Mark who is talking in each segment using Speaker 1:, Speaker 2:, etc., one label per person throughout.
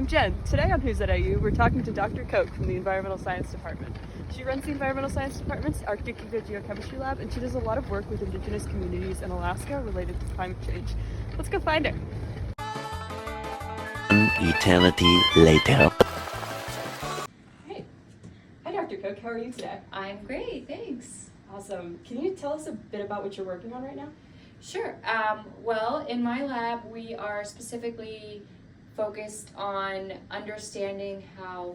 Speaker 1: I'm Jen. Today on Who's at IU, we're talking to Dr. Koch from the Environmental Science Department. She runs the Environmental Science Department's Arctic Ecogeochemistry Lab, and she does a lot of work with Indigenous communities in Alaska related to climate change. Let's go find her.
Speaker 2: An eternity later.
Speaker 1: Hey. Hi, Dr. Koch. How are you today?
Speaker 3: I'm great, thanks.
Speaker 1: Awesome. Can you tell us a bit about what you're working on right now?
Speaker 3: Sure. Well, in my lab, we are specifically focused on understanding how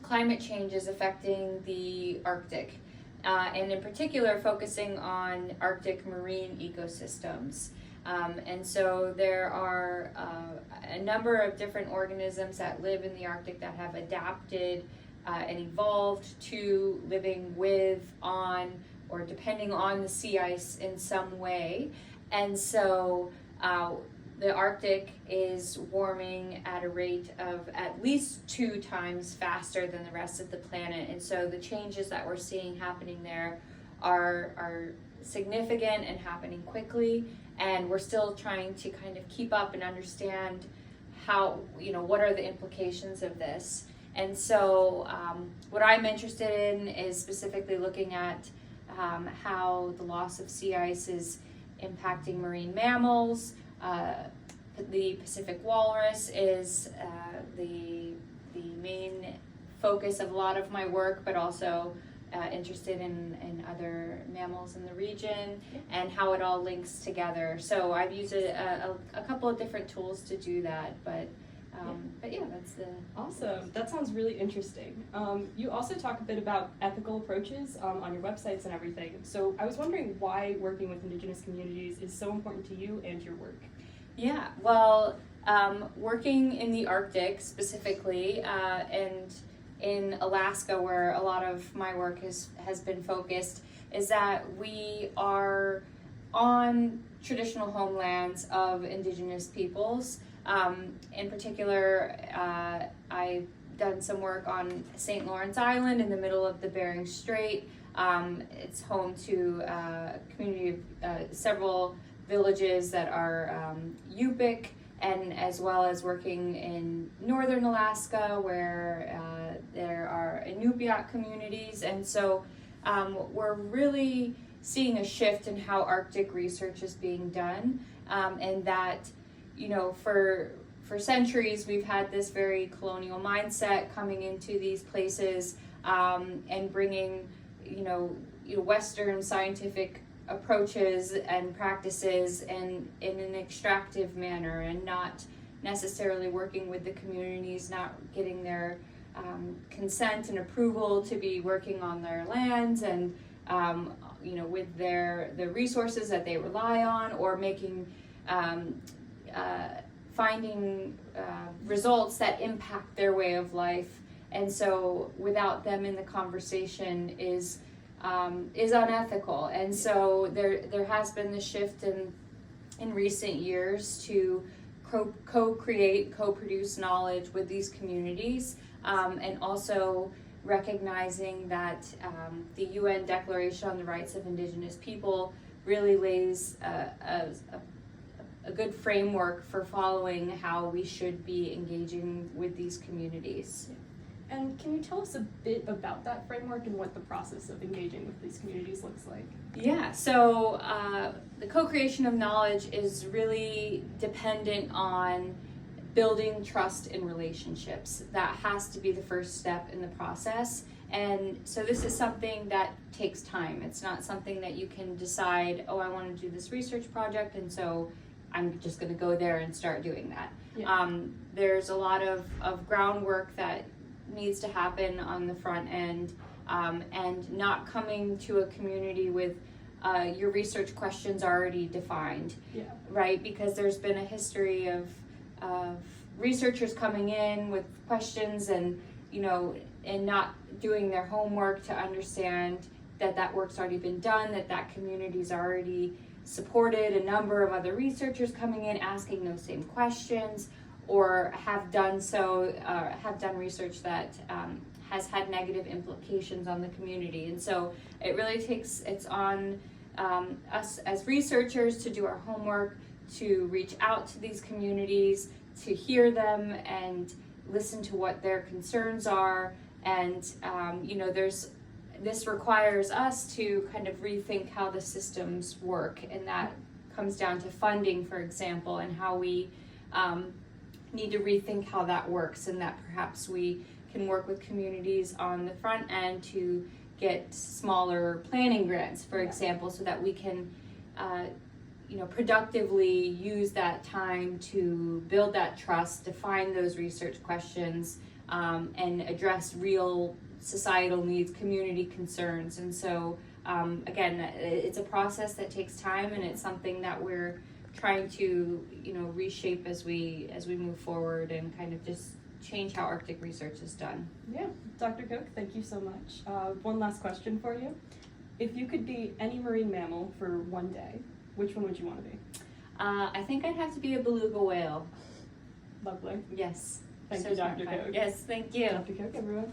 Speaker 3: climate change is affecting the Arctic, and in particular focusing on Arctic marine ecosystems. And so there are a number of different organisms that live in the Arctic that have adapted and evolved to living with, on, or depending on the sea ice in some way. And so the Arctic is warming at a rate of at least 2 times faster than the rest of the planet. And so the changes that we're seeing happening there are significant and happening quickly. And we're still trying to kind of keep up and understand how, what are the implications of this. And so what I'm interested in is specifically looking at how the loss of sea ice is impacting marine mammals. The Pacific walrus is the main focus of a lot of my work, but also interested in other mammals in the region and how it all links together. So I've used a couple of different tools to do that, but yeah, that's the...
Speaker 1: Awesome. That sounds really interesting. You also talk a bit about ethical approaches on your websites and everything. So I was wondering why working with Indigenous communities is so important to you and your work.
Speaker 3: Yeah, well, working in the Arctic specifically, and in Alaska, where a lot of my work has been focused, is that we are on traditional homelands of Indigenous peoples. In particular, I've done some work on St. Lawrence Island in the middle of the Bering Strait. It's home to a community of several villages that are Yupik, and as well as working in northern Alaska where there are Inupiat communities. And so we're really seeing a shift in how Arctic research is being done, and that for centuries we've had this very colonial mindset coming into these places, and bringing Western scientific approaches and practices and in an extractive manner, and not necessarily working with the communities, not getting their consent and approval to be working on their lands, and with the resources that they rely on, or making finding results that impact their way of life. And so without them in the conversation is unethical. And so there has been this shift in recent years to co-create, co-produce knowledge with these communities, and also recognizing that the UN Declaration on the Rights of Indigenous People really lays a good framework for following how we should be engaging with these communities.
Speaker 1: And can you tell us a bit about that framework and what the process of engaging with these communities looks like?
Speaker 3: Yeah, so the co-creation of knowledge is really dependent on building trust in relationships. That has to be the first step in the process. And so this is something that takes time. It's not something that you can decide, oh, I want to do this research project, and so I'm just going to go there and start doing that. Yeah. There's a lot of groundwork that needs to happen on the front end, and not coming to a community with your research questions already defined, right? Because there's been a history of researchers coming in with questions and not doing their homework to understand that work's already been done, that community's already supported a number of other researchers coming in asking those same questions, or have done research that has had negative implications on the community. And so it really it's on us as researchers to do our homework, to reach out to these communities, to hear them, and listen to what their concerns are, and this requires us to kind of rethink how the systems work, and that comes down to funding, for example, and how we need to rethink how that works, and that perhaps we can work with communities on the front end to get smaller planning grants, for example, so that we can productively use that time to build that trust, define those research questions, and address real societal needs, community concerns. And so again, it's a process that takes time, and it's something that we're trying to reshape as we move forward and kind of just change how Arctic research is done.
Speaker 1: Yeah, Dr. Koch, thank you so much. One last question for you. If you could be any marine mammal for one day, which one would you want to be?
Speaker 3: I think I'd have to be a beluga whale.
Speaker 1: Lovely.
Speaker 3: Yes.
Speaker 1: Thank you, Dr. Koch.
Speaker 3: Yes, thank you.
Speaker 1: Dr. Koch, everyone.